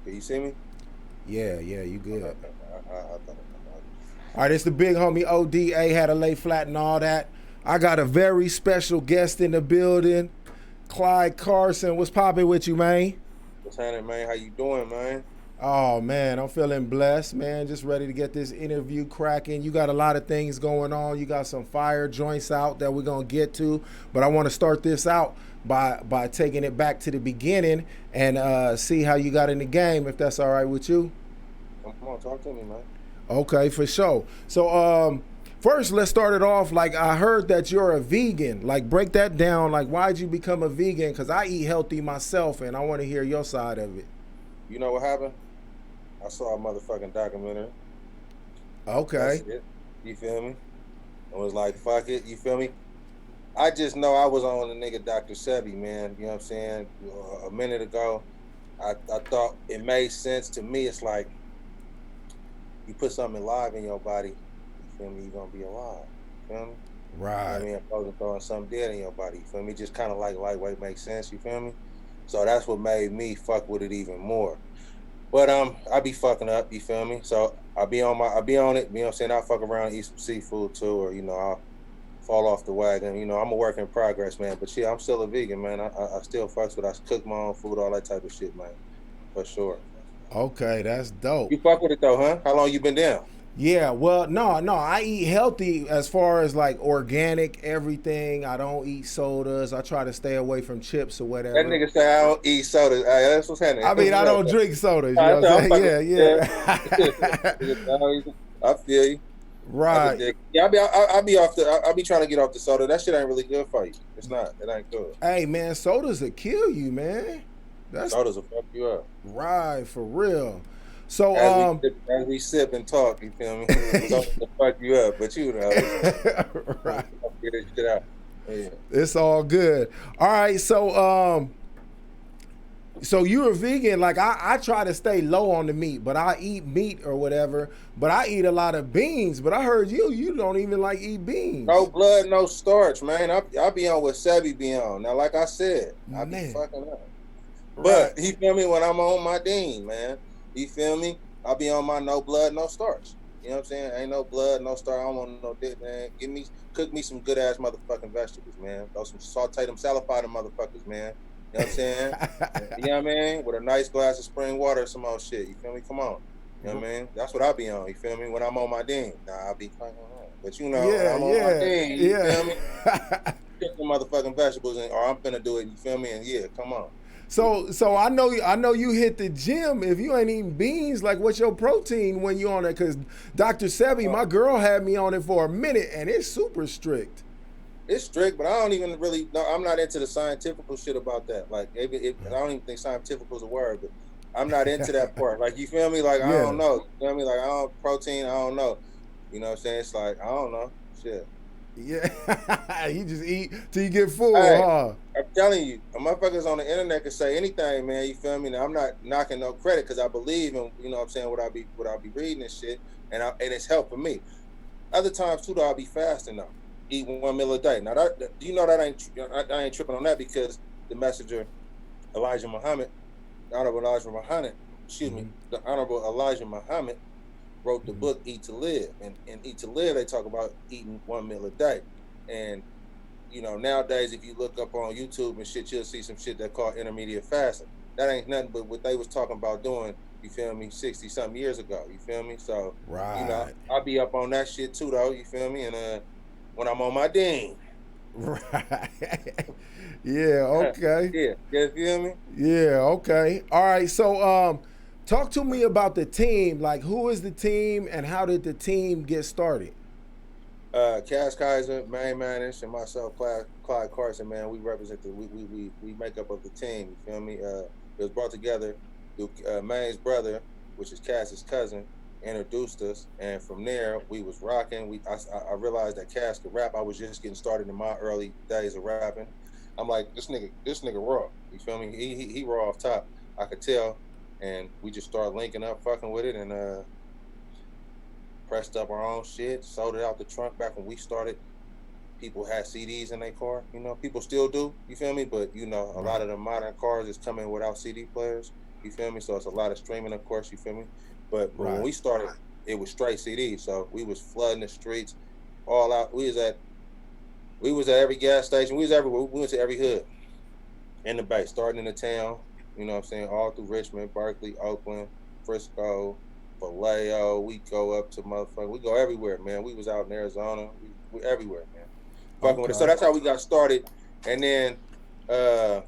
Can you see me? Yeah, you Okay, good. okay. I thought All right, it's the big homie ODA, had to lay flat and all that. I got a very special guest in the building, Clyde Carson. What's popping with you, man? what's happening, man? How you doing, man? Oh man, I'm feeling blessed, man. Just ready to get this interview cracking. You got a lot of things going on. You got some fire joints out that we're gonna get to, but I want to start this out by taking it back to the beginning and see how you got in the game, if that's all right with you. Come on, talk to me, man. Okay, for sure. So, first, let's start it off. Like, I heard that you're a vegan. Like, break that down. Like, why'd you become a vegan? Because I eat healthy myself, and I want to hear your side of it. You know what happened? I saw a motherfucking documentary. That's Okay. it. You feel me? I was like, fuck it. You feel me? I just know I was on the nigga Dr. Sebi, man. You know what I'm saying? A minute ago, I thought it made sense to me. It's like you put something alive in your body. You feel me? You're gonna be alive. You feel me? You know what I Right. mean? Opposed to throwing something dead in your body. You feel me? Just kind of like lightweight makes sense. You feel me? So that's what made me fuck with it even more. But I be fucking up. You feel me? So I be on it. You know what I'm saying? I'll fuck around, eat some seafood too, or I'll fall off the wagon. I'm a work in progress, man. But yeah, I'm still a vegan, man. I still fucks with. I cook my own food, all that type of shit, man. For sure. Okay, that's dope. You fuck with it though, huh? How long you been down? Yeah, well, no, I eat healthy as far as like organic everything. I don't eat sodas. I try to stay away from chips or That whatever. nigga say I don't eat soda. That's what's happening. I mean, I don't drink sodas. You know That's what I'm what I'm saying? fucking. Yeah, Yeah. yeah. I feel you. I could Right. dig. Yeah, I be off I be trying to get off the soda. That shit ain't really good for you. It's not. It ain't good. Hey man, sodas will kill you, man. That's Sodas will fuck you up. right for real. So As we sip and talk, you feel me? Sodas will fuck you up, but right. get this shit out. Yeah. It's all good. All right, so you're a vegan. Like I try to stay low on the meat, but I eat meat or whatever. But I eat a lot of beans. But I heard you don't even like eat No beans. blood, no starch, man. I be on what Sebi be on. Now, like I said, I be Man, fucking up. right. But you feel me when I'm on my dean, man. You feel me? I'll be on my no blood, no starch. You know what I'm saying? Ain't no blood, no starch. I don't want no dick, man. Cook me some good ass motherfucking vegetables, man. Throw some saute them, salify them motherfuckers, man. You know what I'm saying? You know what I mean? With a nice glass of spring water or some old shit. You feel me? Come on. You know what I mean? That's what I be on. You feel me? When I'm on my dean. Nah, I be fucking around. But when Yeah, I'm on my yeah, dean, you feel me? yeah. Cook the motherfucking vegetables or I'm finna do it, you feel me? And yeah, come on. So I know you hit the gym. If you ain't eating beans, like what's your protein when you on it? Cause Dr. Sebi, Uh, my girl had me on it for a minute, and it's super strict. It's strict, but I don't even really know. I'm not into the scientific shit about that. Like, I don't even think scientific is a word, but I'm not into that part. Like, you feel me? Like, I Yeah, don't know. You feel me? Like, I don't protein. I don't know. You know what I'm saying? It's like I don't know. Shit. yeah. You just eat till you get full, Hey, huh? I'm telling you, motherfuckers on the internet can say anything, man. You feel me? Now, I'm not knocking no credit because I believe in, what I'm saying, what I be reading and shit, and it's helping me. Other times too, though, I'll be fasting though. Eat 1 meal a day. Now that you know that I ain't tripping on that because the messenger Elijah Muhammad, the Honorable Elijah Muhammad, excuse me, the Honorable Elijah Muhammad wrote the book Eat to Live. And in Eat to Live, they talk about eating 1 meal a day. And nowadays if you look up on YouTube and shit, you'll see some shit that called intermediate fasting. That ain't nothing but what they was talking about doing, you feel me, 60 something years ago. You feel me? So, Right, I'll be up on that shit too though, you feel me? And when I'm on my ding. right. Yeah. Okay. Yeah, you feel me? Yeah. Okay. All right. So, talk to me about the team. Like, who is the team, and how did the team get started? Cass Kaiser, Main Manish, and myself, Clyde Carson, man, we represent we make up of the team. You feel me? It was brought together through Main's brother, which is Cass's cousin, introduced us, and from there we was rocking. I realized that Cass could rap. I was just getting started in my early days of rapping. I'm like, this nigga raw. You feel me? He raw off top. I could tell, and we just started linking up, fucking with it, and pressed up our own shit, sold it out the trunk back when we started. People had CDs in their car. People still do. You feel me? But a Right. lot of the modern cars is coming without CD players. You feel me? So it's a lot of streaming, of course. You feel me? But when Right. we started, it was straight CDs. So we was flooding the streets, all out. We was at every gas station. We was everywhere. We went to every hood in the Bay, starting in the town. You know what I'm saying? All through Richmond, Berkeley, Oakland, Frisco, Vallejo. We go up to motherfucker. We go everywhere, man. We was out in Arizona. We everywhere, man. Fucking with it. So Okay. that's how we got started. And then uh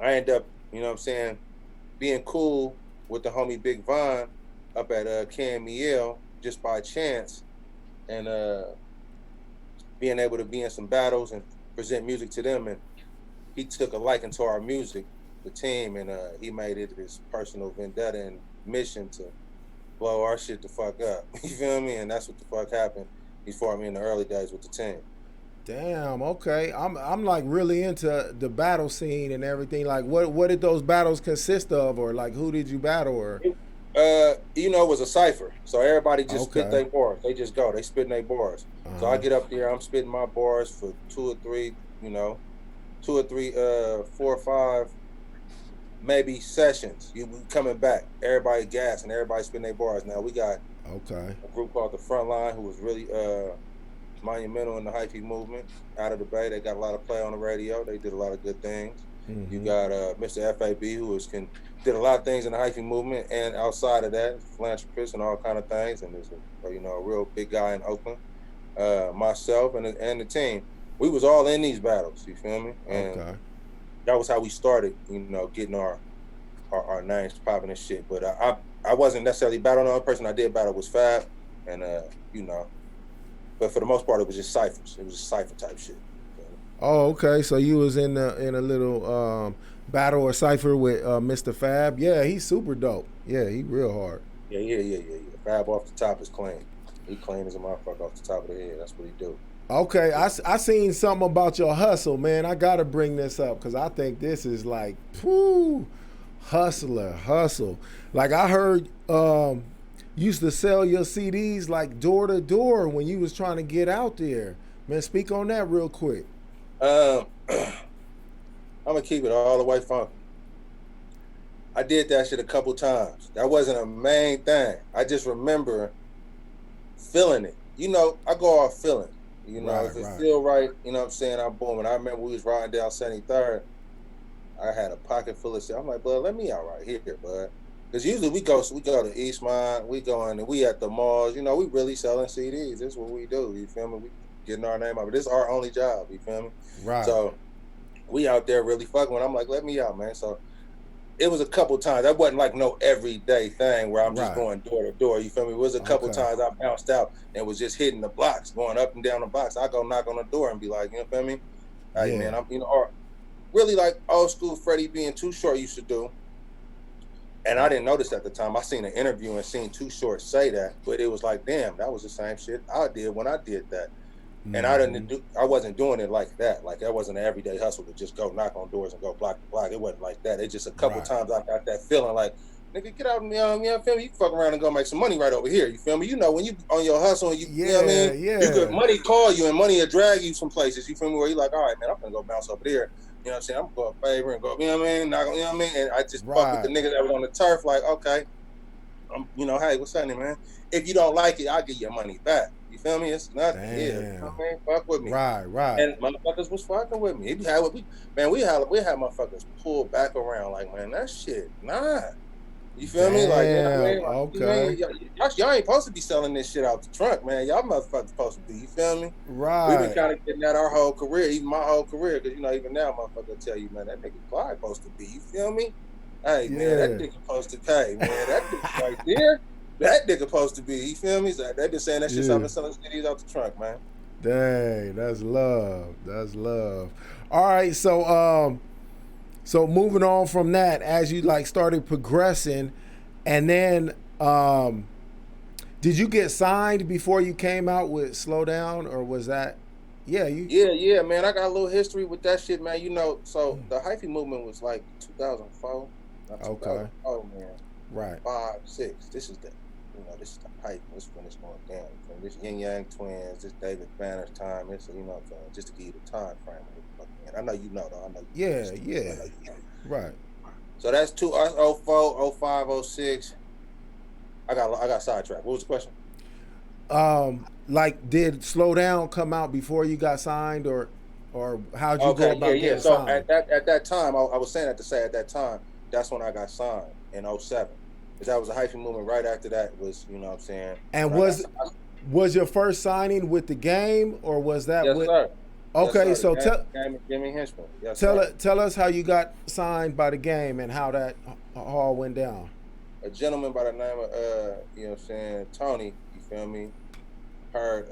I end up, you know what I'm saying, being cool with the homie Big Von up at Camiel just by chance, and being able to be in some battles and present music to them. And he took a liking to our music, the team, and he made it his personal vendetta and mission to blow our shit the fuck up. You feel me? And that's what the fuck happened. He fought me in the early days with the team. Damn. Okay. I'm like really into the battle scene and everything. Like, what did those battles consist of, or like who did you battle, or? It was a cipher. So everybody just spit Okay. their bars. They just go. They spitting their bars. So I Uh-huh. get up there, I'm spitting my bars for two or three, 4 or 5 maybe sessions. You we coming back. Everybody gas and everybody spitting their bars. Now we got Okay. a group called the Frontline who was really monumental in the hyphy movement out of the Bay. They got a lot of play on the radio. They did a lot of good things. You Mm-hmm. got Mr. FAB who did a lot of things in the hyphy movement and outside of that, philanthropist and all kind of things. And there's a real big guy in Oakland. Myself and the team. We was all in these battles. You feel me? And Okay. that was how we started. Getting our names popping and shit. But I wasn't necessarily battling. The only person I did battle was Fab, and you know. But for the most part, it was just ciphers. It was just cipher type shit. Oh, okay. So you was in a little battle or cipher with Mr. Fab. Yeah, he's super dope. Yeah, he real hard. Yeah. Fab off the top is clean. He clean as a motherfucker off the top of the head. That's what he do. Okay, Yeah. I seen something about your hustle, man. I gotta bring this up because I think this is like, whoo, hustle. Like I heard, used to sell your CDs like door to door when you was trying to get out there. Man, speak on that real quick. I'm gonna keep it all the way funky. I did that shit a couple times. That wasn't a main thing. I just remember feeling it. I go off feeling. Right, If it right. feel right, I'm saying, I'm booming. I remember we was riding down 73rd. I had a pocket full of shit. I'm like, bud, let me out right here, bud. Because usually we go to Eastmont, we going and we at the malls. We really selling CDs. This is what we do. You feel me? We getting our name out. But this is our only job. You feel me? Right, So we out there really fucking with. I'm like, let me out, man. So it was a couple times. That wasn't like no everyday thing where I'm just right. going door to door. You feel me? It was a couple Okay. times I bounced out and was just hitting the blocks, going up and down the blocks. I go knock on the door and be like, you know what I mean? Hey Yeah. man, or really like old school Freddie being Too Short used to do. And I didn't notice at the time. I seen an interview and seen Too Short say that, but it was like, damn, that was the same shit I did when I did that. And Mm-hmm. I wasn't doing it like that. Like that wasn't an everyday hustle to just go knock on doors and go block to block. It wasn't like that. It just a couple Right. times I got that feeling like, nigga, get out of me, feel me? You can fuck around and go make some money right over here. You feel me? When you on your hustle and you know what I Yeah, mean? You could yeah. money call you and money will drag you some places. You feel me? Where you like, all right, man, I'm gonna go bounce over there. You know what I'm saying? I'm gonna go a favor and go, you know what I mean? Not, you know what I mean? And I just fuck with the Right. nigga that was on the turf, like, okay, hey, what's happening, man? If you don't like it, I'll get your money back. You feel me? It's nothing. Yeah, you know Damn. what I mean? Fuck with me. Right, right. And motherfuckers was fucking with me. We had motherfuckers pull back around like, man, that shit, nah. You feel me? Like, you know what I Damn. mean? Like, Okay. y'all ain't supposed to be selling this shit out the trunk, man. Y'all motherfuckers supposed to be. You feel me? We've been Right. kind of getting that our whole career, even my whole career, because even now, motherfucker tell you, man, that nigga Clyde supposed to be. You feel me? Hey, man, that Yeah. nigga supposed to pay, man. That nigga right there, that nigga supposed to be. You feel me? So they been saying that shit. So I've Yeah. been selling CDs out the trunk, man. Dang, that's love. That's love. All right, so moving on from that, as you like started progressing, and then did you get signed before you came out with Slow Down, or was that? Yeah, you. Yeah, man. I got a little history with that shit, man. So the hyphy movement was like 2004, not Okay. 2004, man. Right. 5, 6. This is the hype. This is when it's going down. This Yin Yang Twins, this David Banner's time. It's just to give you the time frame. And I know you know though. I know you Yeah. understand. I Yeah. know you know. Right. So that's 04, 05, 06. I got sidetracked. What was the question? Like, did Slow Down come out before you got signed, or how'd you go Okay, about yeah. getting So signed? at that time, I was saying that to say at that time, that's when I got signed in 07. Because that was a hyphen movement. Right after that was, you know what I'm saying, And when I got signed. was your first signing with the game, or was that Yes, with? sir. Yes, Okay, sir. The so game of Jimmy Henchman. Yes, sir. tell us how you got signed by the game and how that all went down. A gentleman by the name of you know what I'm saying, Tony, you feel me, heard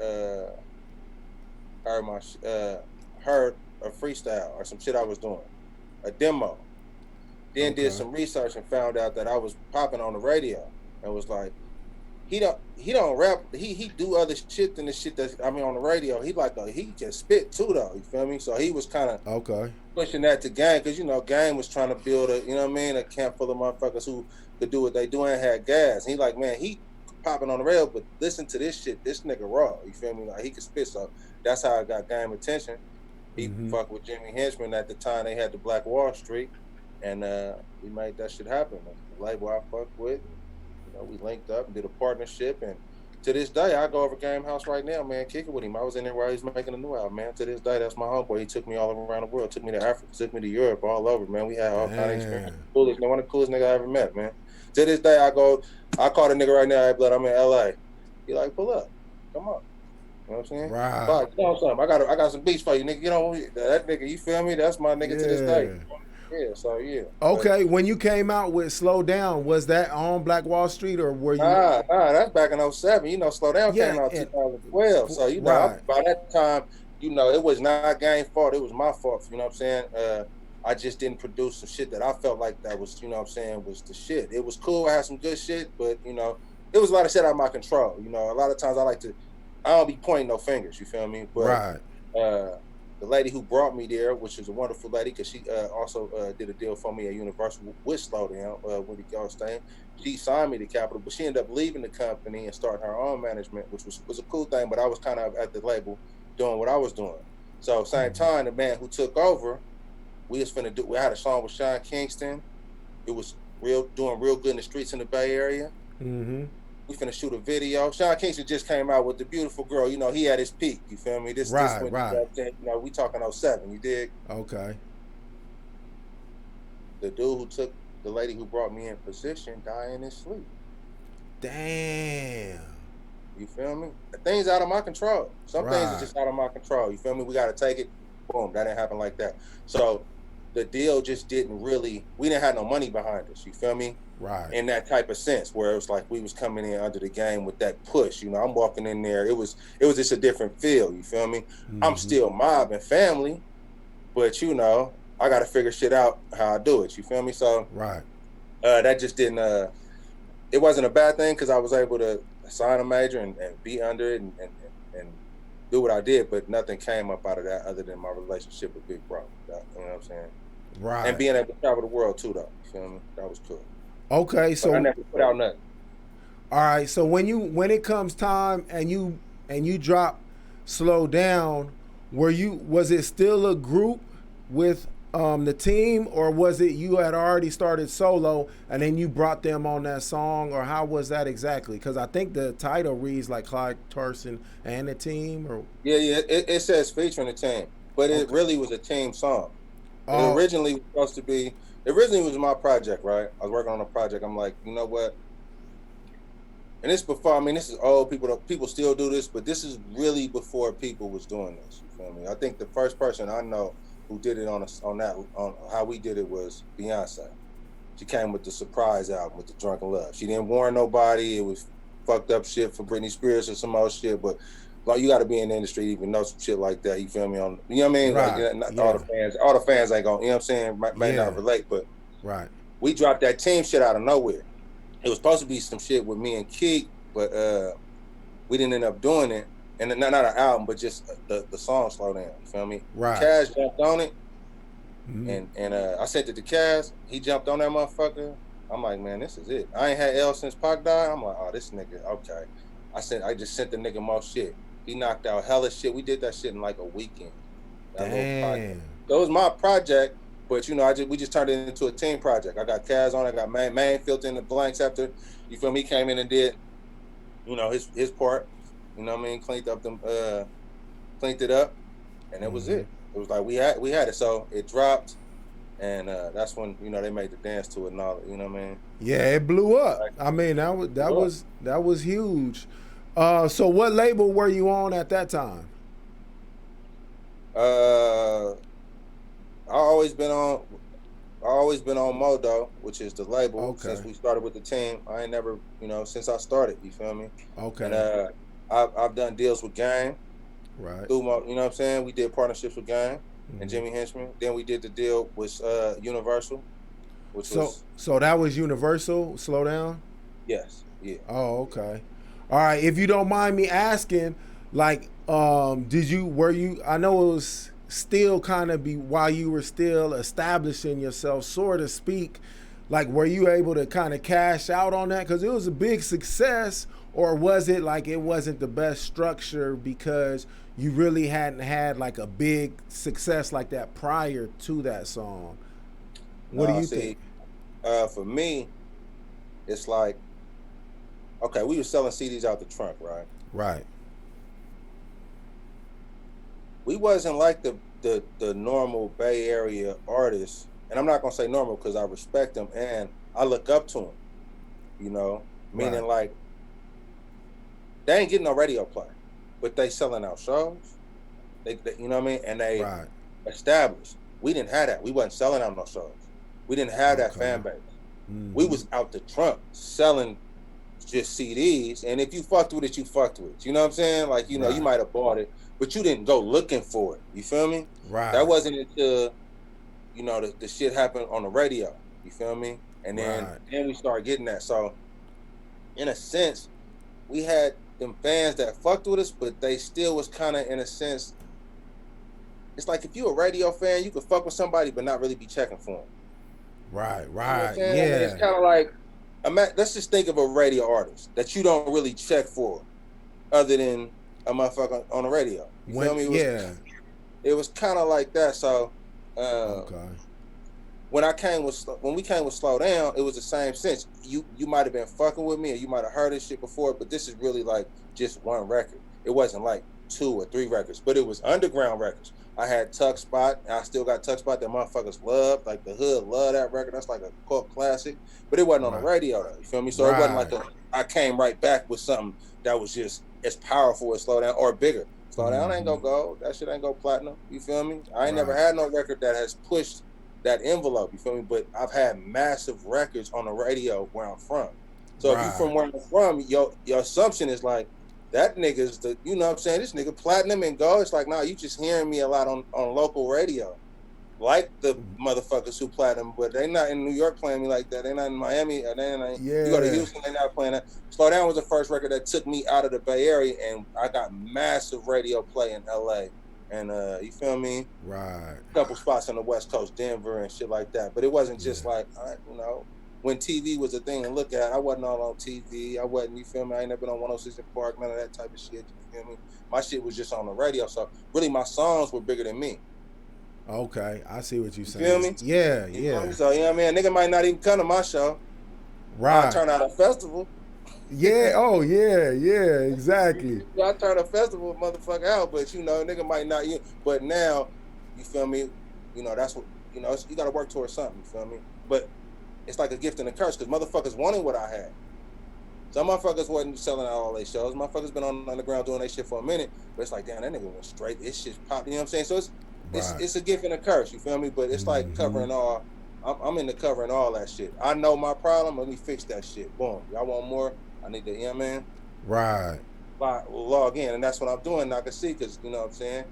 heard my heard a freestyle or some shit I was doing, a demo. Then did Okay. some research and found out that I was popping on the radio and was like, he don't rap. He do other shit than the shit that I mean on the radio. He just spit too though. You feel me? So he was kind of Okay. pushing that to Game because you know Game was trying to build a, you know what I mean, a camp full of motherfuckers who could do what they do and had gas. And he like, man, he popping on the rail, but listen to this shit. This nigga raw. You feel me? Like he could spit. So that's how I got Game attention. He fucked with Jimmy Henchman at the time. They had the Black Wallstreet, and we made that shit happen. The label I fucked with, you know, we linked up and did a partnership. And to this day, I go over Game House right now, man, kick it with him. I was in there while he was making a new album, man. To this day, that's my homeboy. He took me all around the world. Took me to Africa, took me to Europe, all over, man. We had all kind of experience. Damn. Coolest, one of the coolest niggas I ever met, man. To this day, I call the nigga right now, hey, blood, I'm in LA. He like, pull up. Come on. You know what I'm saying? Right. But you know something. I got some beats for you, nigga. You know that nigga, you feel me? That's my nigga to this day. Yeah, so yeah. Okay, when you came out with Slow Down, was that on Black Wallstreet, or were you? Nah, that's back in 07. You know, Slow Down Yeah, came out 2012. So, you know, right. by that time, you know, it was not Game's fault. It was my fault. You know what I'm saying? I just didn't produce some shit that I felt like that was, you know what I'm saying, was the shit. It was cool. I had some good shit, but, you know, it was a lot of shit out of my control. You know, a lot of times I don't be pointing no fingers, you feel me? But Right. the lady who brought me there, which is a wonderful lady, because she also did a deal for me at Universal with Slow Down, with the girl's thing. She signed me to Capitol, but she ended up leaving the company and starting her own management, which was a cool thing. But I was kind of at the label doing what I was doing. So same time, the man who took over, we had a song with Sean Kingston. It was doing real good in the streets in the Bay Area. Mm-hmm. We finna shoot a video. Sean Kingston just came out with the beautiful girl. You know, he had his peak. You feel me? This Right, when, right. you know, we talking 07. You dig? Okay. The dude who took the lady who brought me in position dying in his sleep. Damn. You feel me? Things out of my control. Some things Right. are just out of my control. You feel me? We got to take it. Boom. That didn't happen like that. So the deal just didn't really. We didn't have no money behind us. You feel me? Right. In that type of sense, where it was like we was coming in under the game with that push. You know, I'm walking in there. It was just a different feel. You feel me? Mm-hmm. I'm still mob and family, but you know, I got to figure shit out how I do it. You feel me? So Right. that just didn't. It wasn't a bad thing because I was able to sign a major and be under it and do what I did, but nothing came up out of that other than my relationship with Big Bro. You know what I'm saying? Right. And being able to travel the world too, though. You feel me? That was cool. Okay, so but I never put out nothing. All right, so when it comes time and you drop Slow Down, was it still a group with the team, or was it you had already started solo and then you brought them on that song, or how was that exactly? Because I think the title reads like Clyde Carson and the team, or Yeah, it says featuring the team, but it really was a team song. It originally was supposed to be. It originally was my project, right? I was working on a project. I'm like, you know what? And this before. I mean, this is old people. People still do this, but this is really before people was doing this. You feel me? I think the first person I know who did it on how we did it was Beyonce. She came with the surprise album with the Drunken Love. She didn't warn nobody. It was fucked up shit for Britney Spears or some other shit, but. Like you got to be in the industry to even know some shit like that. You feel me? You know what I mean? Right. Like, all the fans ain't gonna. You know what I'm saying? May not relate, but right. We dropped that team shit out of nowhere. It was supposed to be some shit with me and Keek, but we didn't end up doing it. And not an album, but just the song Slow Down. You feel me? Right. Cash jumped on it, and I sent it to Cash. He jumped on that motherfucker. I'm like, man, this is it. I ain't had L since Pac died. I'm like, oh, this nigga, okay. I just sent the nigga more shit. He knocked out hella shit. We did that shit in like a weekend. Damn. So it was my project, But you know, we just turned it into a team project. I got Kaz on, I got Main filled in the blanks after, you feel me, he came in and did, you know, his part. You know what I mean? Cleaned it up, and it was it. It was like we had it. So it dropped, and that's when, you know, they made the dance to it and all. You know what I mean? Yeah, it blew up. I mean, that was huge. So what label were you on at that time? I always been on Modo, which is the label. Okay. Since we started with the team. I ain't never, you know, since I started, you feel me? Okay. And I've done deals with Game. Right. You know what I'm saying? We did partnerships with Game and Jimmy Henchman. Then we did the deal with Universal, which was. So that was Universal, Slow Down? Yes. Yeah. Oh, okay. All right. If you don't mind me asking, like, I know it was still kind of while you were still establishing yourself, so to speak, like, were you able to kind of cash out on that? Because it was a big success, or was it like it wasn't the best structure because you really hadn't had like a big success like that prior to that song? What do you think? For me, it's like, okay, we were selling CDs out the trunk, right? Right. We wasn't like the normal Bay Area artists, and I'm not gonna say normal because I respect them and I look up to them, you know, meaning like they ain't getting no radio play, but they selling out shows. They you know what I mean, and they established. We didn't have that. We wasn't selling out no shows. We didn't have that fan base. We was out the trunk selling just CDs, and if you fucked with it, you fucked with it. You know what I'm saying? Like, you know, you might have bought it, but you didn't go looking for it. You feel me? Right. That wasn't until, you know, the shit happened on the radio. You feel me? And then we started getting that. So, in a sense, we had them fans that fucked with us, but they still was kind of, in a sense, it's like if you a radio fan, you could fuck with somebody, but not really be checking for them. Right. You know I mean, it's kind of like, let's just think of a radio artist that you don't really check for, other than a motherfucker on the radio. You feel me? It was kind of like that. So, when we came with Slow Down, it was the same sense. You might have been fucking with me, or you might have heard this shit before, but this is really like just one record. It wasn't like 2 or 3 records, but it was underground records. I had Tuck Spot, and I still got Tuck Spot that motherfuckers love. Like the hood love that record. That's like a cult classic. But it wasn't on the radio though. You feel me? So it wasn't like I came right back with something that was just as powerful as Slow Down or bigger. Slow Down ain't go gold. That shit ain't go platinum. You feel me? I ain't never had no record that has pushed that envelope. You feel me? But I've had massive records on the radio where I'm from. So if you from where I'm from, your assumption is like, that nigga's the, you know what I'm saying, this nigga platinum and gold. It's like, nah, you just hearing me a lot on local radio. Like the motherfuckers who platinum, but they not in New York playing me like that. They not in Miami. You go to Houston, they not playing that. Slow Down was the first record that took me out of the Bay Area, and I got massive radio play in LA. And you feel me? Right. A couple spots on the West Coast, Denver and shit like that. But it wasn't just like, you know, when TV was a thing to look at, I wasn't all on TV. I wasn't, you feel me? I ain't never been on 106 in Park, none of that type of shit. You feel me? My shit was just on the radio. So really, my songs were bigger than me. Okay, I see what you're saying. Feel me? Yeah. So, you know what I mean? A nigga might not even come to my show. Right. I turn out a festival. Yeah, exactly. I turn a festival motherfucker out, but, you know, nigga might not. But now, you feel me? You know, that's what, you know, you got to work towards something, you feel me? But it's like a gift and a curse, because motherfuckers wanted what I had. Some motherfuckers wasn't selling out all their shows. Motherfuckers been on the underground doing their shit for a minute, but it's like, damn, that nigga went straight. This shit's popped, you know what I'm saying? So it's a gift and a curse, you feel me? But it's like covering all. I'm into covering all that shit. I know my problem. Let me fix that shit. Boom. Y'all want more? I need to, you know what I mean? Right. Log in, and that's what I'm doing. I can see, because, you know what I'm saying?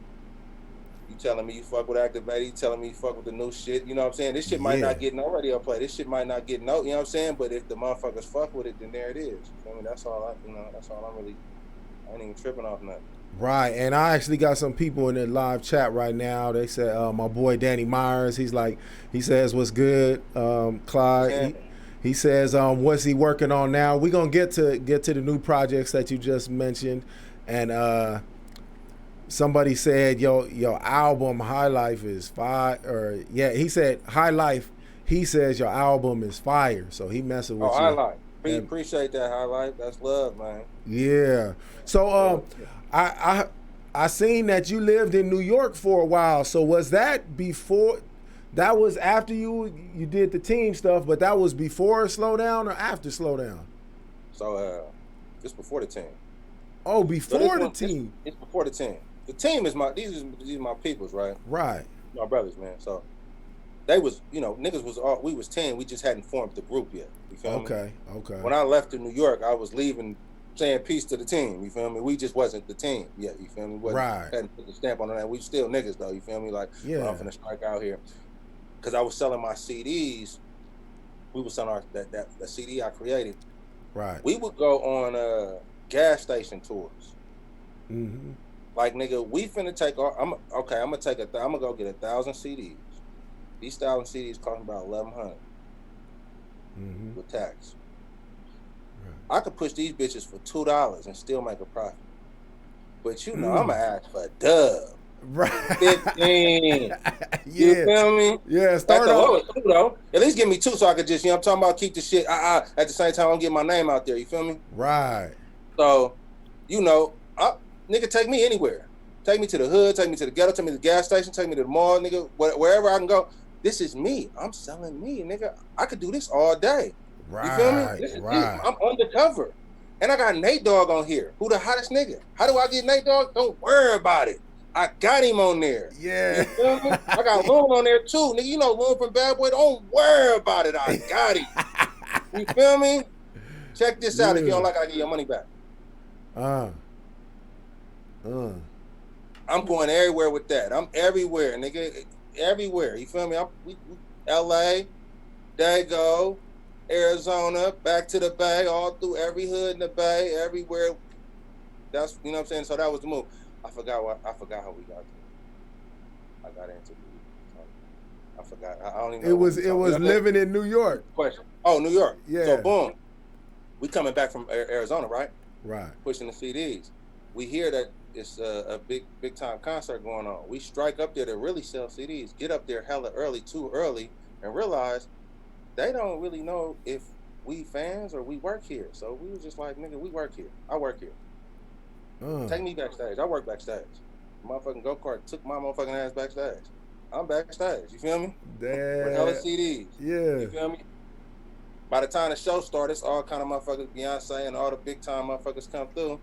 You telling me you fuck with Activate, you telling me you fuck with the new shit, you know what I'm saying? This shit might not get no radio play. This shit might not get no, you know what I'm saying? But if the motherfuckers fuck with it, then there it is. You feel me? That's all I ain't even tripping off nothing. Right, and I actually got some people in the live chat right now. They said, my boy Danny Myers, he says, what's good, Clyde? Yeah. He says, what's he working on now? We're gonna get to the new projects that you just mentioned, and somebody said your album High Life is fire, or yeah, he said High Life. He says your album is fire, so he messing with High you. Life. And, Appreciate that, High Life. That's love, man. yeah. So I seen that you lived in New York for a while. So was that before? That was after you did the team stuff, but that was before Slow Down or after Slow Down? So it's before the team. Oh, before the team. It's before the team. The team is these are my peoples, right? Right. My brothers, man. So they was, niggas was all, we was 10. We just hadn't formed the group yet. You feel me? Okay. When I left to New York, I was leaving saying peace to the team. You feel me? We just wasn't the team yet. You feel me? Hadn't put the stamp on that. We still niggas though. You feel me? Like, I'm finna strike out here. Because I was selling my CDs. We were selling that CD I created. Right. We would go on gas station tours. Mm-hmm. Like, nigga, we finna take I'm gonna go get 1,000 CDs. These 1,000 CDs cost about $1,100 with tax. Right. I could push these bitches for $2 and still make a profit. But I'm gonna ask for a dub. Right. 15. You feel me? Yeah, start off. Though. At least give me 2 so I could just, I'm talking about keep the shit. At the same time, I'm getting my name out there. You feel me? Right. So, nigga, take me anywhere. Take me to the hood, take me to the ghetto, take me to the gas station, take me to the mall, nigga, wherever I can go. This is me. I'm selling me, nigga. I could do this all day. Right. You feel me? This is me. I'm undercover. And I got Nate Dogg on here. Who the hottest nigga? How do I get Nate Dogg? Don't worry about it. I got him on there. Yeah. You feel me? I got Loon on there too. Nigga, Loon from Bad Boy. Don't worry about it. I got him. You feel me? Check this out. If you don't like it, I get your money back. I'm going everywhere with that. I'm everywhere, nigga. Everywhere. You feel me? LA, Dago, Arizona, back to the Bay, all through every hood in the Bay, everywhere. That's, what I'm saying? So that was the move. I forgot how we got there. I got into it. I forgot. I don't even know. It was living in New York. Question. Oh, New York. Yeah. So boom. We coming back from Arizona, right? Right. Pushing the CDs. We hear that it's a big time concert going on. We strike up there to really sell CDs. Get up there hella early, too early, and realize they don't really know if we fans or we work here. So we was just like, nigga, we work here. I work here. Take me backstage. I work backstage. Motherfucking go-kart took my motherfucking ass backstage. I'm backstage. You feel me? Damn. With hella CDs. Yeah. You feel me? By the time the show started, it's all kind of motherfuckers, Beyonce and all the big time motherfuckers come through.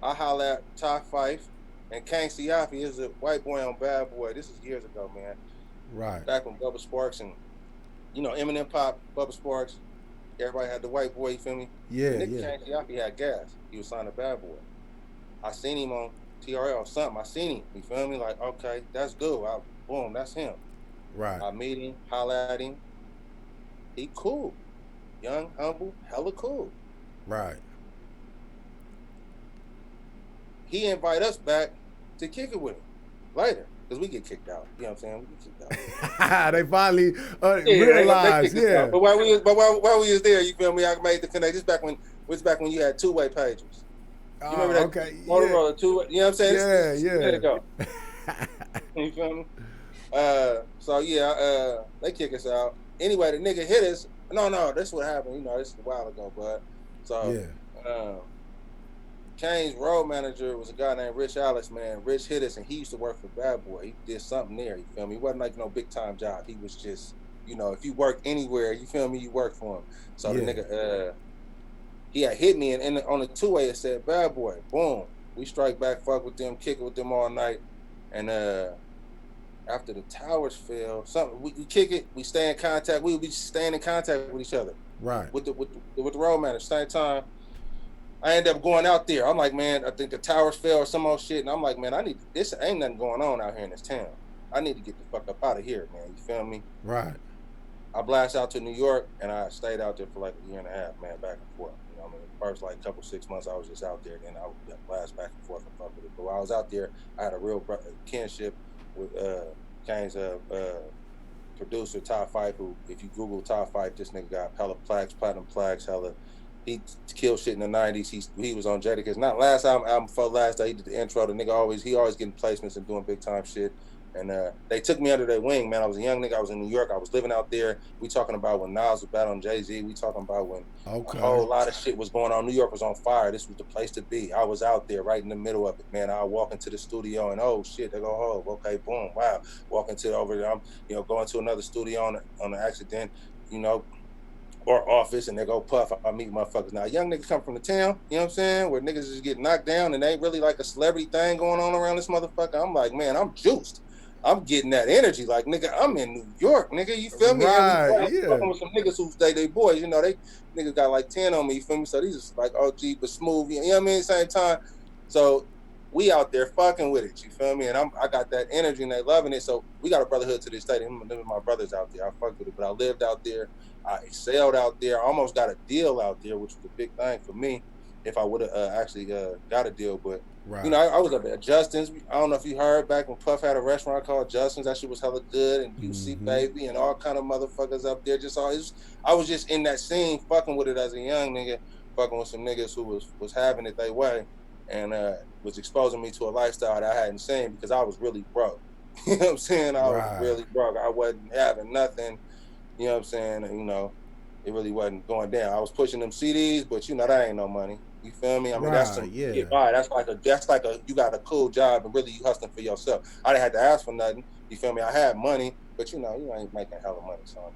I holla at Ty Fife and Kang Siafi is a white boy on Bad Boy. This is years ago, man. Right. Back when Bubba Sparks and, Eminem Pop, Bubba Sparks, everybody had the white boy, you feel me? Yeah, Kang Siafi had gas. He was signed to Bad Boy. I seen him on TRL or something. I seen him. You feel me? Like, okay, that's good. Boom, that's him. Right. I meet him, holla at him. He cool. Young, humble, hella cool. Right. He invite us back to kick it with him later. Because we get kicked out. You know what I'm saying? We get kicked out. They finally realized, yeah. But while we was there, you feel me? I made the connect. This back when you had two-way pages. You remember that? Okay. Motorola two-way, you know what I'm saying? Yeah. There you go. You feel me? They kick us out. Anyway, the nigga hit us. No, that's what happened. This is a while ago, bud. So, Kane's road manager was a guy named Rich Alice, man. Rich hit us, and he used to work for Bad Boy. He did something there, you feel me? It wasn't like no big-time job. He was just, if you work anywhere, you feel me, you work for him. So the nigga, he had hit me, and on the two-way, it said Bad Boy. Boom. We strike back, fuck with them, kick it with them all night. And after the towers fell, we kick it, we stay in contact. We would be staying in contact with each other. Right. With the road manager. Same time, I ended up going out there. I'm like, man, I think the towers fell or some old shit. And I'm like, man, this ain't nothing going on out here in this town. I need to get the fuck up out of here, man. You feel me? Right. I blast out to New York, and I stayed out there for like a year and a half, man, back and forth. First like couple 6 months, I was just out there. Then I would blast back and forth and fuck with it. But while I was out there, I had a real kinship with Kane's producer, Ty Fife, who, if you Google Ty Fife, this nigga got hella plaques, platinum plaques, hella he killed shit in the 90s. He was on Jadakiss. Not last album before last day. He did the intro. The nigga he always getting placements and doing big time shit. And they took me under their wing, man. I was a young nigga. I was in New York. I was living out there. We talking about when Nas was battling Jay-Z. We talking about when a whole lot of shit was going on. New York was on fire. This was the place to be. I was out there right in the middle of it, man. I walk into the studio and oh shit, they go, oh, okay, boom, wow. Walk into over there. I'm, going to another studio on an accident, or office, and they go Puff. I meet motherfuckers. Now, young niggas come from the town, you know what I'm saying, where niggas just get knocked down and they ain't really like a celebrity thing going on around this motherfucker. I'm like, man, I'm juiced. I'm getting that energy. Like, nigga, I'm in New York, nigga. You feel me? Right, I'm fucking with some niggas who stay they boys. They niggas got like 10 on me, you feel me? So these is like OG but smooth, you know what I mean? Same time. So we out there fucking with it, you feel me? And I got that energy and they loving it. So we got a brotherhood to this day. Them my brothers out there. I fucked with it. But I lived out there. I excelled out there. I almost got a deal out there, which was a big thing for me if I would have actually got a deal. But right. I was up at Justin's. I don't know if you heard back when Puff had a restaurant called Justin's. That shit was hella good. And UC Baby and all kind of motherfuckers up there. I was just in that scene, fucking with it as a young nigga, fucking with some niggas who was having it their way, and was exposing me to a lifestyle that I hadn't seen because I was really broke. You know what I'm saying? I was really broke. I wasn't having nothing. You know what I'm saying? And, it really wasn't going down. I was pushing them CDs, but that ain't no money. You feel me? I mean, that's some get by. That's like a you got a cool job and really you hustling for yourself. I didn't have to ask for nothing. You feel me? I had money, but you ain't making hella money. So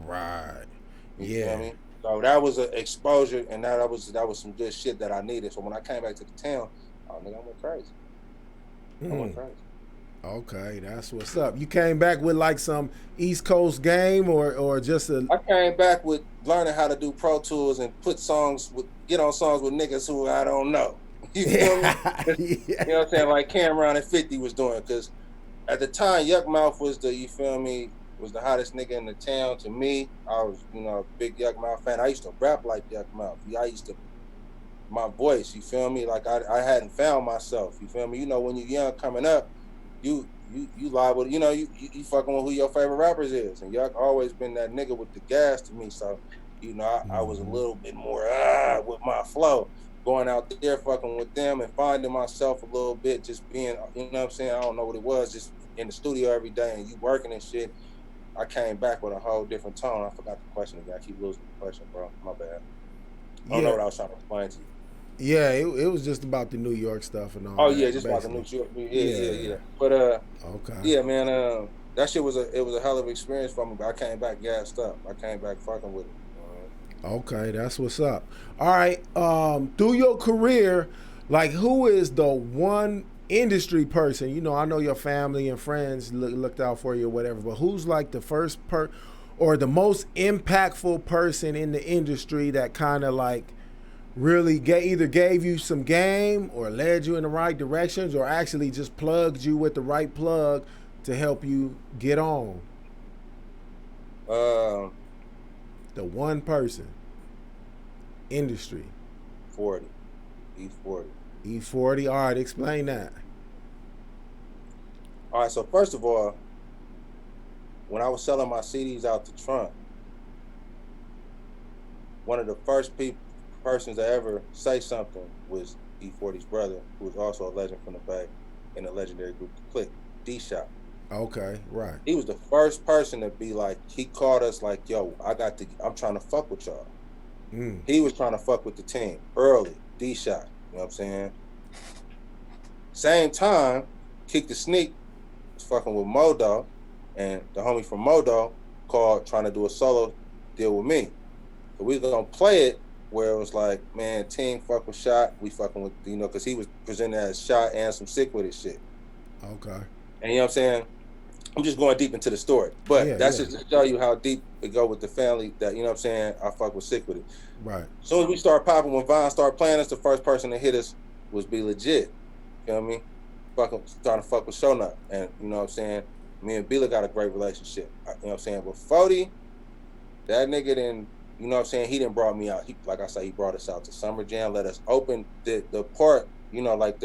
right. You feel me? So that was an exposure, and that was some good shit that I needed. So when I came back to the town, oh nigga, I went crazy. I went crazy. Okay, that's what's up. You came back with like some East Coast game or just a... I came back with learning how to do Pro Tools and get on songs with niggas who I don't know. You feel me? You know what I'm saying? Like Cameron and 50 was doing, because at the time, Yuck Mouth was the hottest nigga in the town to me. I was, a big Yuck Mouth fan. I used to rap like Yuck Mouth. My voice, you feel me? Like I hadn't found myself, you feel me? When you're young coming up, you liable, you fucking with who your favorite rappers is. And Yuck always been that nigga with the gas to me. So, I was a little bit more with my flow, going out there fucking with them and finding myself a little bit, just being, you know what I'm saying? I don't know what it was, just in the studio every day and you working and shit. I came back with a whole different tone. I forgot the question again. I keep losing the question, bro. My bad. I don't know what I was trying to explain to you. Yeah, it was just about the New York stuff and all. Oh yeah, just basically. About the New York. Yeah. But okay. Yeah, man. That shit was a hell of an experience for me. But I came back gassed up. I came back fucking with it. Okay, that's what's up. All right. Through your career, like, who is the one industry person? I know your family and friends looked out for you or whatever, but who's like the first or the most impactful person in the industry that kind of like really either gave you some game or led you in the right directions or actually just plugged you with the right plug to help you get on? The one person. Industry. E40. E40. All right, explain that. All right, so first of all, when I was selling my CDs out the trunk, one of the first persons to ever say something was E40's brother, who was also a legend from the Bay in the legendary group The Click, D-Shot. Okay, right. He was the first person to be like, he called us like, yo, I'm trying to fuck with y'all. He was trying to fuck with the team early, D-Shot, you know what I'm saying? Same time, Kick the Sneak was fucking with Modo, and the homie from Modo called trying to do a solo deal with me. So we was gonna play it where it was like, man, team fuck with Shot, we fucking with, because he was presented as Shot and some Sick with his shit. Okay. And you know what I'm saying? I'm just going deep into the story. But that's just to show you how deep it go with the family that, you know what I'm saying, I fuck with Sick with it. Right. As soon as we start popping, when Vine started playing us, the first person to hit us was Be Legit. You know what I mean? Trying to fuck with Shonut. And you know what I'm saying? Me and Bila got a great relationship. You know what I'm saying? But 40, that nigga didn't, you know what I'm saying? He didn't brought me out. Like I said, he brought us out to Summer Jam, let us open the part, like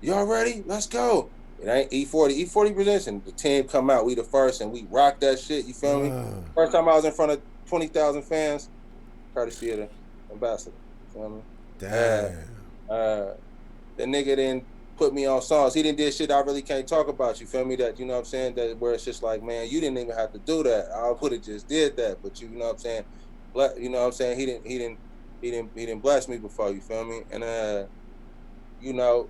y'all ready? Let's go. It ain't E40. E40 presents, and the team come out. We the first, and we rock that shit. You feel me? First time I was in front of 20,000 fans, courtesy of the ambassador. You feel me? Damn. The nigga didn't put me on songs. He didn't did shit I really can't talk about. You feel me? That, you know what I'm saying? That where it's just like, man, you didn't even have to do that. I would have just did that. But you know what I'm saying? You know what I'm saying? He didn't bless me before. You feel me? And you know,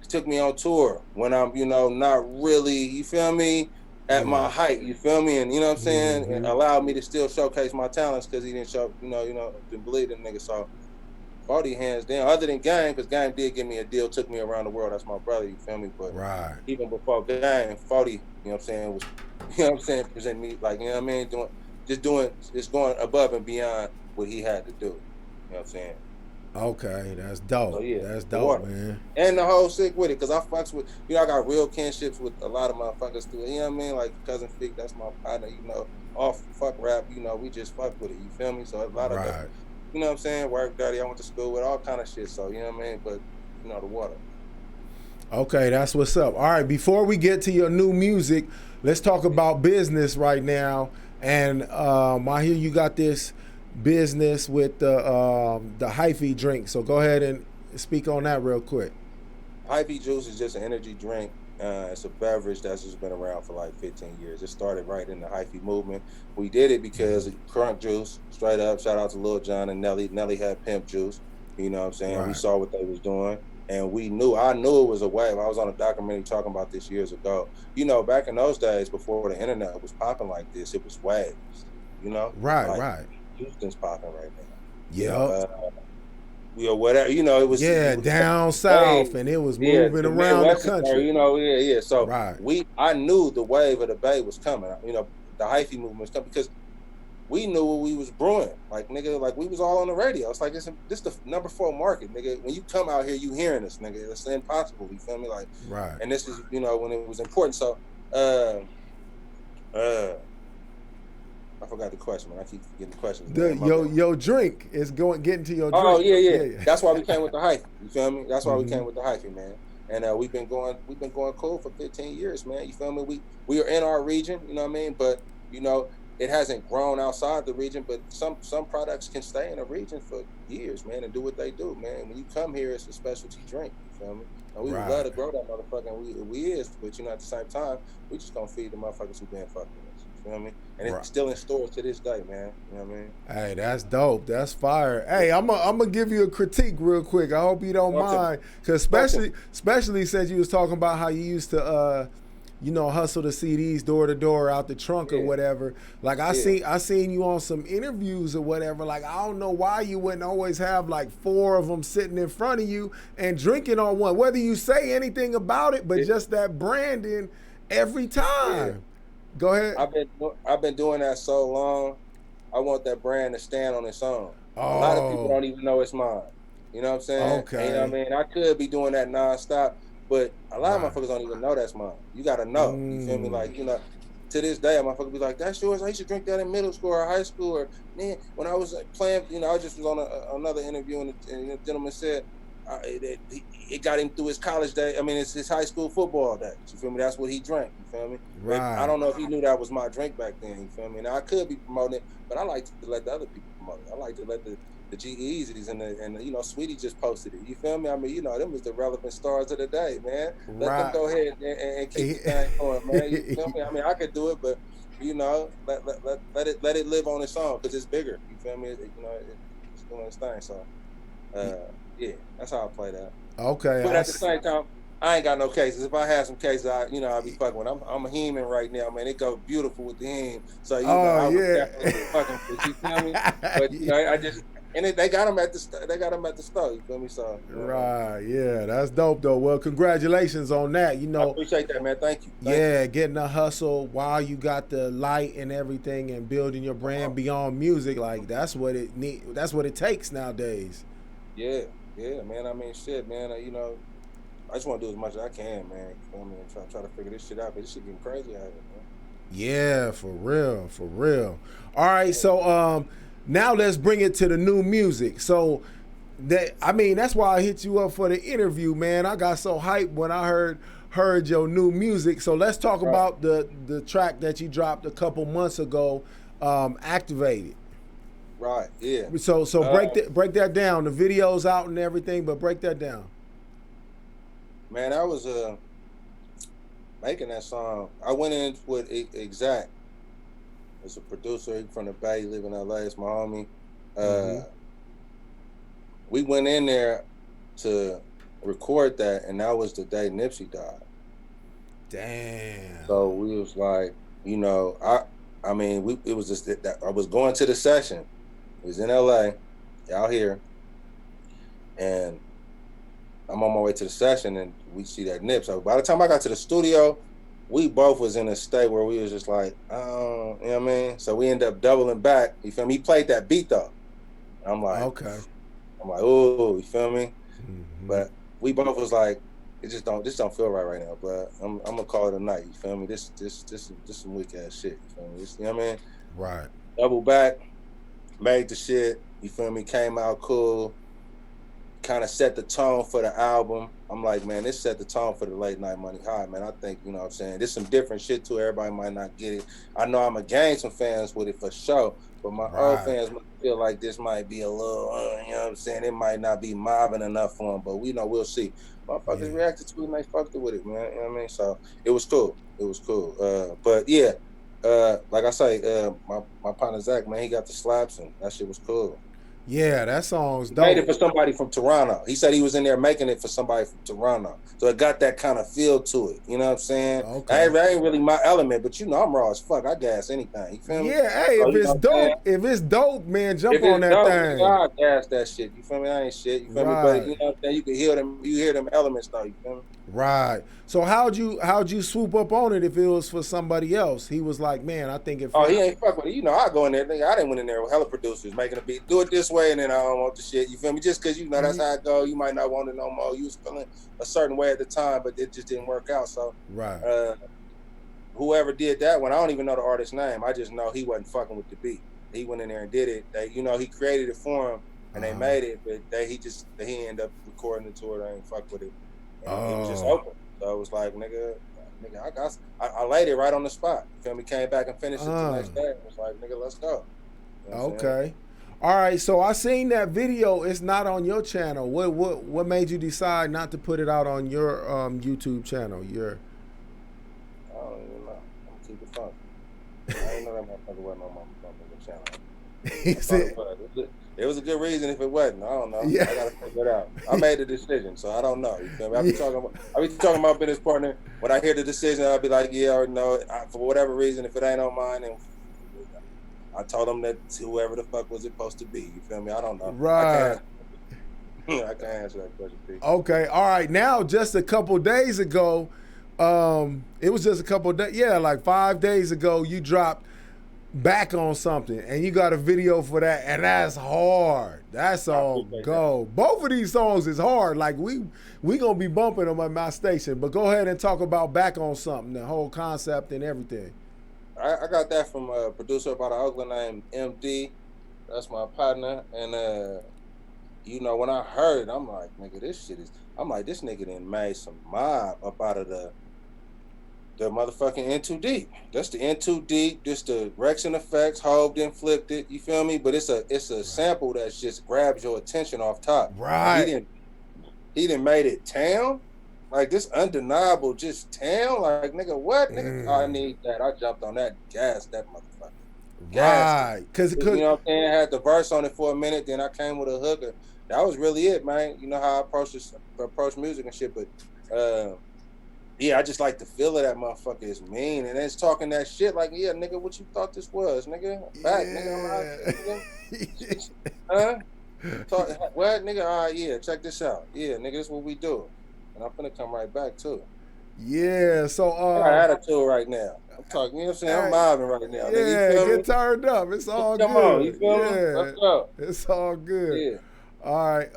he took me on tour when I'm, you know, not really, you feel me, at my height. You feel me? And you know what I'm saying? And allowed me to still showcase my talents because he didn't didn't believe in nigga. So 40 hands down, other than Game, because Game did give me a deal, took me around the world. That's my brother, you feel me? But even before Game, 40, you know what I'm saying, was, you know what I'm saying, presenting me like, you know what I mean, just going above and beyond what he had to do. You know what I'm saying? Okay, that's dope. So, yeah, that's dope, man. And the whole sick with it, because I fucks with, you know, I got real kinships with a lot of motherfuckers too. You know what I mean? Like Cousin Fig, that's my partner, you know, off fuck rap, you know, we just fuck with it, you feel me? So a lot of that, you know what I'm saying, work dirty, I went to school with all kind of shit, so you know what I mean? But, you know, the water. Okay, that's what's up. All right, before we get to your new music, let's talk about business right now. And I hear you got this business with the hyphy drink. So go ahead and speak on that real quick. Hyphy juice is just an energy drink. It's a beverage that's just been around for like 15 years. It started right in the hyphy movement. We did it because Crunk Juice, straight up, shout out to Lil Jon and Nelly. Nelly had Pimp Juice. You know what I'm saying? We saw what they was doing. And I knew it was a wave. I was on a documentary talking about this years ago. You know, back in those days, before the internet was popping like this, it was waves. You know? Right. Houston's popping right now. Yeah. You know, whatever, you know, it was down south, and it was moving around the country. You know, So I knew the wave of the Bay was coming. You know, the hyphy movement was coming because we knew what we was brewing. Like, nigga, like we was all on the radio. It's like this the number 4 market, nigga. When you come out here, you hearing this, nigga. It's impossible. You feel me? Like, and this is, you know, when it was important. So, I forgot the question, man. I keep forgetting the question. Your drink is getting to your drink. Oh yeah. That's why we came with the hyphy. You feel me? That's why we came with the hyphy, man. And we've been going cool for 15 years, man. You feel me? We are in our region, you know what I mean? But you know, it hasn't grown outside the region. But some products can stay in a region for years, man, and do what they do, man. When you come here, it's a specialty drink. You feel me? And we would love to grow that motherfucker, and we is, but you know, at the same time, we just gonna feed the motherfuckers who been fucking with us. You know what I mean? And it's still in stores to this day, man. You know what I mean? Hey, that's dope. That's fire. Hey, I'm gonna give you a critique real quick. I hope you don't mind, because especially since you was talking about how you used to you know, hustle the CDs door to door out the trunk or whatever. Like I seen you on some interviews or whatever. Like, I don't know why you wouldn't always have like 4 of them sitting in front of you and drinking on one, whether you say anything about it, but just that branding every time. Go ahead. I've been doing that so long. I want that brand to stand on its own. A lot of people don't even know it's mine. You know what I'm saying? Okay. You know what I mean? I could be doing that nonstop, but a lot of motherfuckers don't even know that's mine. You gotta know. You feel me? Like, you know, to this day, a motherfucker be like, "That's yours. I used to drink that in middle school or high school." Or, man, when I was playing, you know, I just was on another interview, and the gentleman said it got him through his college day. I mean, it's his high school football days. You feel me? That's what he drank. You feel me? Right. I don't know if he knew that was my drink back then. You feel me? Now I could be promoting it, but I like to let the other people promote it. I like to let the G-Eazy's and you know, Sweetie just posted it. You feel me? I mean, you know, them was the relevant stars of the day, man. Let them go ahead and keep the thing going, man. You feel me? I mean, I could do it, but you know, let it live on its own because it's bigger. You feel me? You know, it's doing its thing. So, yeah, that's how I play that. Okay. But at the same time, I ain't got no cases. If I had some cases, I'll be fucking with. I'm a heming right now, man. It goes beautiful with the hem. So you know, I would definitely be fucking with. You feel me? But you know, I just. And they got them at the store. You feel me? So yeah, that's dope though. Well, congratulations on that. You know, I appreciate that, man. Thank you. Getting a hustle while you got the light and everything, and building your brand beyond music. Like that's what it takes nowadays. Yeah, man. I mean, shit, man. You know, I just want to do as much as I can, man. You feel me? And try to figure this shit out. But this shit getting crazy out here, man. Yeah, for real. All right, so now let's bring it to the new music. So that's why I hit you up for the interview, man. I got so hyped when I heard your new music. So let's talk about the track that you dropped a couple months ago, Activated. Right. Yeah. So break that down. The video's out and everything, but break that down. Man, I was making that song. I went in with Exact as a producer from the Bay, live in LA. It's my homie. We went in there to record that, and that was the day Nipsey died. Damn. So we was like, you know, I mean, it was just that I was going to the session. It was in LA, out here, and I'm on my way to the session, and we see that Nip. So by the time I got to the studio, we both was in a state where we was just like, oh, you know what I mean? So we ended up doubling back. You feel me? He played that beat though. I'm like, okay. I'm like, oh, you feel me? Mm-hmm. But we both was like, this don't feel right now, but I'm gonna call it a night. You feel me? This some weak ass shit. You feel me? You know what I mean? Right. Double back, made the shit. You feel me? Came out cool. Kind of set the tone for the album. I'm like, man, this set the tone for the Late Night Money High, man. I think, you know what I'm saying, there's some different shit too. Everybody might not get it. I know I'm gonna gain some fans with it for sure, but my old fans might feel like this might be a little, you know what I'm saying, it might not be mobbing enough for them, but we'll see. Motherfuckers reacted to it and they fucked it with it, man. You know what I mean? So it was cool. It was cool. But yeah, like I say, my partner Zach, man, he got the slaps and that shit was cool. Yeah, that song's dope. Made it for somebody from Toronto. He said he was in there making it for somebody from Toronto. So it got that kind of feel to it. You know what I'm saying? Okay. I ain't really my element, but you know I'm raw as fuck. I gas anything. You feel me? Yeah, hey, so, if it's dope, man, jump on that dope, thing. I gas that shit. You feel me? I ain't shit. You feel me? But you know what I'm saying? You can hear them elements though, you feel me? Right. So how'd you swoop up on it if it was for somebody else? He was like, man, I think if he ain't fuck with it. You know, I go in there. I didn't went in there with hella producers making a beat. Do it this way, and then I don't want the shit. You feel me? Just because you know that's how it go. You might not want it no more. You was feeling a certain way at the time, but it just didn't work out. So whoever did that one, I don't even know the artist's name. I just know he wasn't fucking with the beat. He went in there and did it. He created it for him, and they made it, but he ended up recording it to it. I ain't fuck with it. And he was just open. So it was like, nigga, I laid it right on the spot. You feel me? Came back and finished it the next day. It was like, nigga, let's go. You know okay. All right. So I seen that video. It's not on your channel. What made you decide not to put it out on your YouTube channel? I don't even know. I'm keep it funky. I didn't know that motherfucker wasn't on my channel. He said. It was a good reason if it wasn't. I don't know. Yeah. I gotta figure it out. I made the decision, so I don't know. You feel me? I be talking about business partner. When I hear the decision, I'll be like, yeah or no. For whatever reason, if it ain't on mine, and I told them that whoever the fuck was it supposed to be. You feel me? I don't know. Right. I can't answer that question, Pete. Okay. All right. Now, just a couple days ago, it was just a couple days. Yeah, like 5 days ago, you dropped Back on Something, and you got a video for that, and that's hard. That's all go. Both of these songs is hard. Like we gonna be bumping them at my station. But go ahead and talk about Back on Something, the whole concept and everything. I got that from a producer out of Oakland named MD. That's my partner, and when I heard it, I'm like, nigga, this nigga done made some mob up out of the motherfucking In Too Deep. That's the In Too Deep, just the Rex and Effects, Hove then flipped it, you feel me? But it's a sample that just grabs your attention off top. Right. He done made it town. Like this undeniable just town. Like, nigga, what? Nigga, I need that. I jumped on that, gassed that motherfucker. Right. Cause you know what I'm saying? I had the verse on it for a minute, then I came with a hooker. That was really it, man. You know how I approach music and shit, but yeah, I just like the feel of that motherfucker is mean. And it's talking that shit like, yeah, nigga, what you thought this was, nigga? Back, nigga. Huh? What, nigga? All right, yeah, check this out. Yeah, nigga, this is what we do. And I'm finna come right back, too. Yeah, so... I got attitude right now. I'm talking, you know what I'm saying? I'm mobbing right now. Yeah, nigga, get turned up. It's all good. Come on, you feel me? Let's go. It's all good. Yeah. All right.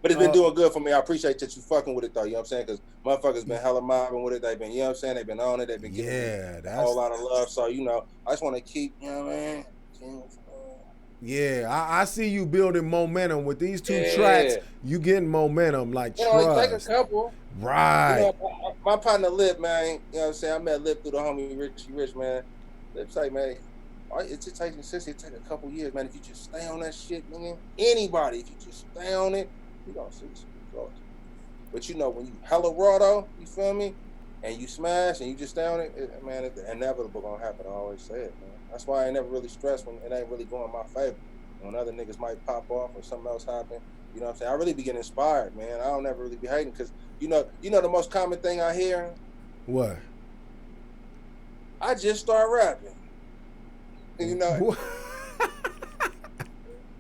But it's been doing good for me. I appreciate that you fucking with it, though. You know what I'm saying? Because motherfuckers been hella mobbing with it. They've been, you know what I'm saying? They've been on it. They've been getting a whole lot of love. So, I just want to keep, you know what I mean? Yeah, I see you building momentum with these two tracks. You getting momentum, like trust. Take a couple. Right. My partner Lip, man. You know what I'm saying? I met Lip through the homie Rich, man. Lip say, man, it just takes consistency. It take a couple years, man. If you just stay on that shit, nigga, anybody, if you just stay on it, you gonna see some results. But you know, when you hella raw though, you feel me, and you smash and you just stay on it, man, it's inevitable gonna happen. I always say it, man. That's why I ain't never really stressed when it ain't really going in my favor. When other niggas might pop off or something else happen, you know what I'm saying? I really be getting inspired, man. I don't ever really be hating because you know the most common thing I hear. What? I just start rapping. You know,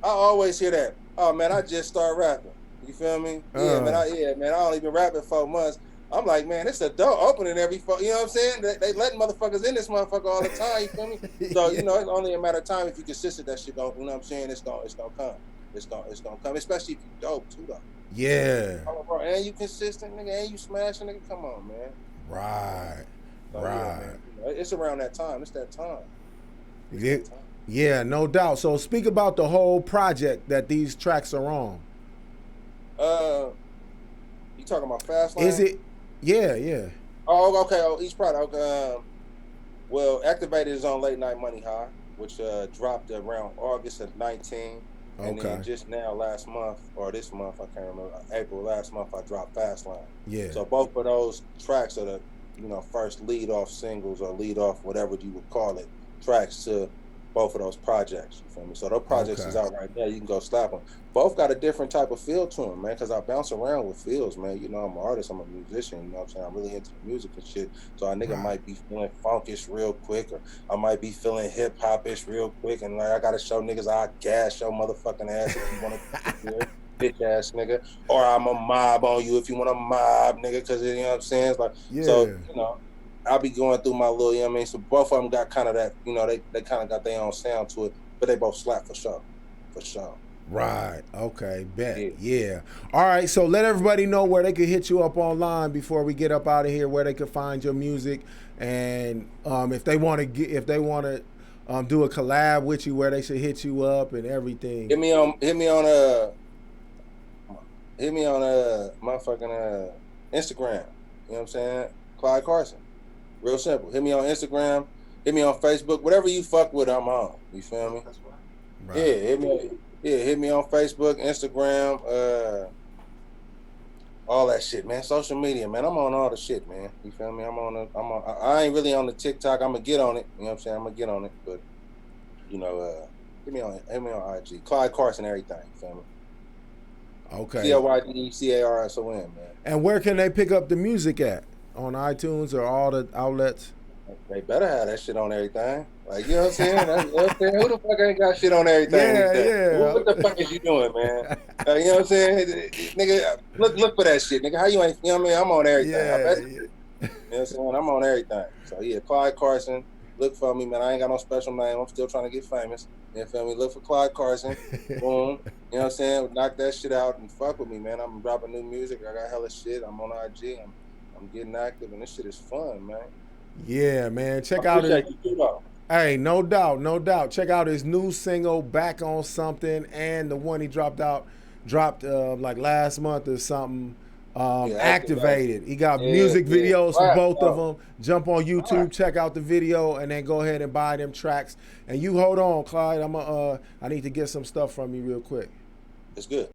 I always hear that. Oh man, I just start rapping. You feel me? Yeah, man. I only been rapping 4 months. I'm like, man, it's a door opening every. You know what I'm saying? They letting motherfuckers in this motherfucker all the time. You feel me? So you know, it's only a matter of time if you consistent. That shit going. You know what I'm saying? It's gonna come. It's gonna come. Especially if you dope too, though. Yeah. Oh, bro, and you consistent, nigga, and you smashing, nigga. Come on, man. Right. So, right. Yeah, man. You know, it's around that time. It's that time. Yeah, no doubt. So speak about the whole project that these tracks are on. You talking about Fast Lane? Is it? Yeah. Oh, okay. Oh, each product. Well, Activated is on Late Night Money High, which dropped around August of 19. And then just now, last month, or this month, I can't remember, April last month, I dropped Fast Lane. Yeah. So both of those tracks are the, first lead-off singles or lead-off, whatever you would call it, tracks to both of those projects. You feel me? So those projects is out right there. You can go slap them. Both got a different type of feel to them, man, because I bounce around with feels, man. You know, I'm an artist. I'm a musician. You know what I'm saying? I'm really into the music and shit. So a nigga might be feeling funkish real quick, or I might be feeling hip-hop-ish real quick, and like I got to show niggas I gas your motherfucking ass if you want to bitch ass nigga. Or I'm a mob on you if you want to mob, nigga, because, you know what I'm saying? It's like, so, you know, I'll be going through my little, you know what I mean? So both of them got kind of that, you know, they kind of got their own sound to it, but they both slap for sure. For sure. Right. Okay. Bet. Yeah. All right. So let everybody know where they could hit you up online before we get up out of here, where they could find your music, and if they want to do a collab with you, where they should hit you up and everything. Hit me on motherfucking Instagram. You know what I'm saying? Clyde Carson. Real simple. Hit me on Instagram. Hit me on Facebook. Whatever you fuck with, I'm on. You feel me? That's right. Yeah, hit me on Facebook, Instagram, all that shit, man. Social media, man. I'm on all the shit, man. You feel me? I ain't really on the TikTok. I'm gonna get on it. You know what I'm saying? I'm gonna get on it, but you know, hit me on IG. Clyde Carson, everything. You feel me? Okay. CLYDECARSON, man. And where can they pick up the music at? On iTunes or all the outlets? They better have that shit on everything. Like, you know what I'm saying? Who the fuck ain't got shit on everything? Yeah. What the fuck is you doing, man? You know what I'm saying? Nigga, look for that shit, nigga. How you ain't, you know what I mean? I'm on everything. Yeah. You know what I'm saying? I'm on everything. So, yeah, Clyde Carson. Look for me, man. I ain't got no special name. I'm still trying to get famous. You feel me? Look for Clyde Carson. Boom. You know what I'm saying? Knock that shit out and fuck with me, man. I'm dropping new music. I got hella shit. I'm on IG. I'm getting active, and this shit is fun, man. Yeah, man. Check out his. Hey, no doubt. Check out his new single, Back on Something, and the one he dropped like last month or something. Activated. He got music videos for both of them. Jump on YouTube, check out the video, and then go ahead and buy them tracks. And you hold on, Clyde. I need to get some stuff from you real quick. It's good.